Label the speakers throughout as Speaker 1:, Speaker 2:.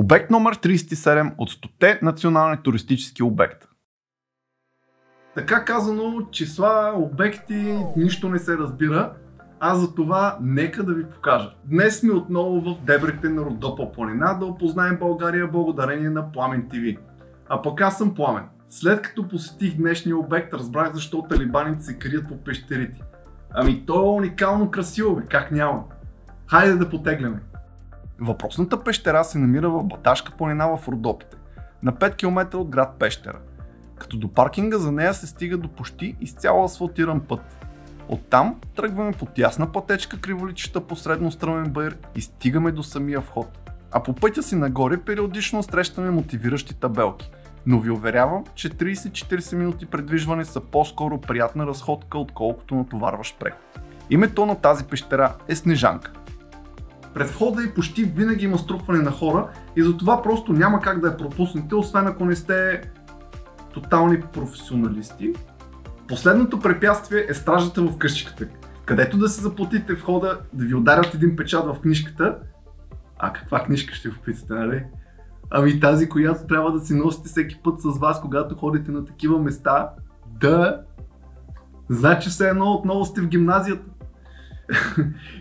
Speaker 1: Обект номер 37 от 100-те национални туристически обекта. Така казано, числа, обекти, нищо не се разбира, а за това нека да ви покажа. Днес сме отново в дебрите на Родопа планина да опознаем България благодарение на Пламен ТВ. А пък аз съм Пламен. След като посетих днешния обект, разбрах защо талибаните се крият по пещерите. Ами то е уникално красиво, бе, как няма. Хайде да потегляме. Въпросната пещера се намира в Баташка планина в Родопите, на 5 км от град Пещера. Като до паркинга за нея се стига до почти изцяло асфалтиран път. Оттам тръгваме по тясна пътечка криволичеща по средностръмен баир и стигаме до самия вход. А по пътя си нагоре периодично срещаме мотивиращи табелки, но ви уверявам, че 30-40 минути предвижване са по-скоро приятна разходка, отколкото натоварващ преход. Името на тази пещера е Снежанка. Пред входа и почти винаги има струпване на хора и затова просто няма как да я пропуснете, освен ако не сте тотални професионалисти. Последното препятствие е стражата в къщичката, където да се заплатите входа, да ви ударят един печат в книжката. А каква книжка ще го питате, нали? Ами тази, която трябва да си носите всеки път с вас, когато ходите на такива места. Да, значи все едно отново сте в гимназията.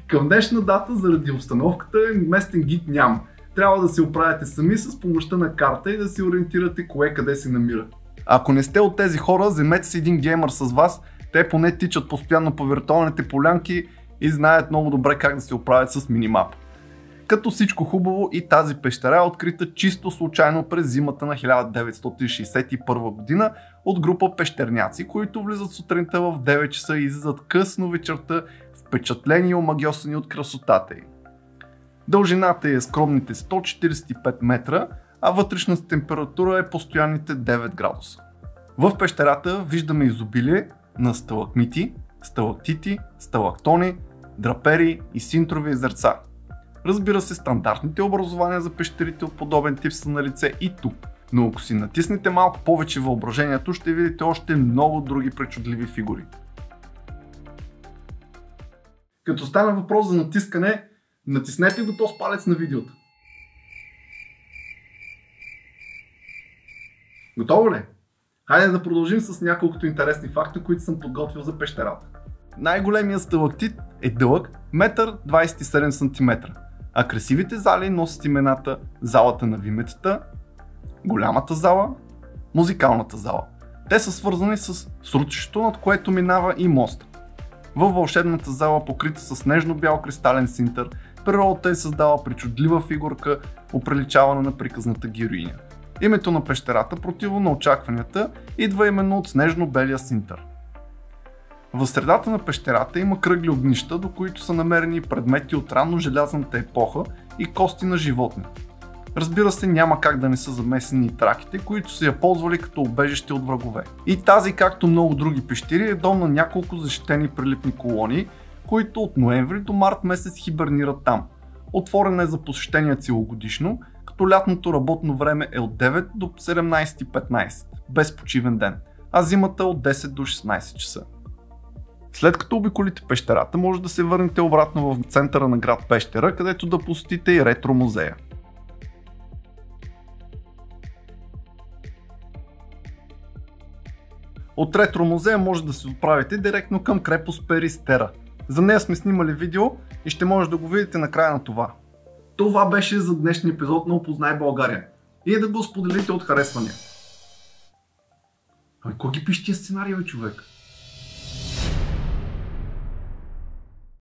Speaker 1: Към днешна дата, заради обстановката, местен гид няма. Трябва да се оправяте сами с помощта на карта и да се ориентирате кое къде се намира. Ако не сте от тези хора, вземете си един геймър с вас. Те поне тичат постоянно по виртуалните полянки и знаят много добре как да се оправят с минимап. Като всичко хубаво, и тази пещера е открита чисто случайно през зимата на 1961 година от група пещерняци, които влизат сутринта в 9 часа и излизат късно вечерта, впечатлени и омагьосани от красотата й. Дължината е скромните 145 метра, а вътрешната температура е постоянните 9 градуса. В пещерата виждаме изобилие на сталакмити, сталактити, сталактони, драпери и синтрови езерца. Разбира се, стандартните образования за пещерите от подобен тип са на лице и тук, но ако си натиснете малко повече въображението, ще видите още много други пречудливи фигури. Като стана въпрос за натискане, натиснете го то с палец на видеото. Готово ли? Хайде да продължим с няколкото интересни факта, които съм подготвил за пещерата. Най-големият сталактит е дълъг 1,27 см, а красивите зали носят имената залата на Виметата, голямата зала, музикалната зала. Те са свързани с срутището, над което минава и моста. Във вълшебната зала, покрита с нежно-бял кристален синтър, природата е създала причудлива фигурка, оприличавана на приказната героиня. Името на пещерата, противно на очакванията, идва именно от снежно-белия синтър. В средата на пещерата има кръгли огнища, до които са намерени предмети от ранно желязната епоха и кости на животни. Разбира се, няма как да не са замесени и траките, които са я ползвали като убежище от врагове. И тази, както много други пещери, е дом на няколко защитени прилипни колонии, които от ноември до март месец хибернират там. Отворена е за посещение целогодишно, като лятното работно време е от 9 до 17:15, без почивен ден, а зимата от 10 до 16 часа. След като обиколите пещерата, може да се върнете обратно в центъра на град Пещера, където да посетите и ретро музея. От ретро музея може да се отправите директно към крепост Перистера. За нея сме снимали видео и ще може да го видите на края на това. Това беше за днешния епизод на Опознай България. И да го споделите от харесвания. Ами кой ги пише тия сценарии, бе, човек?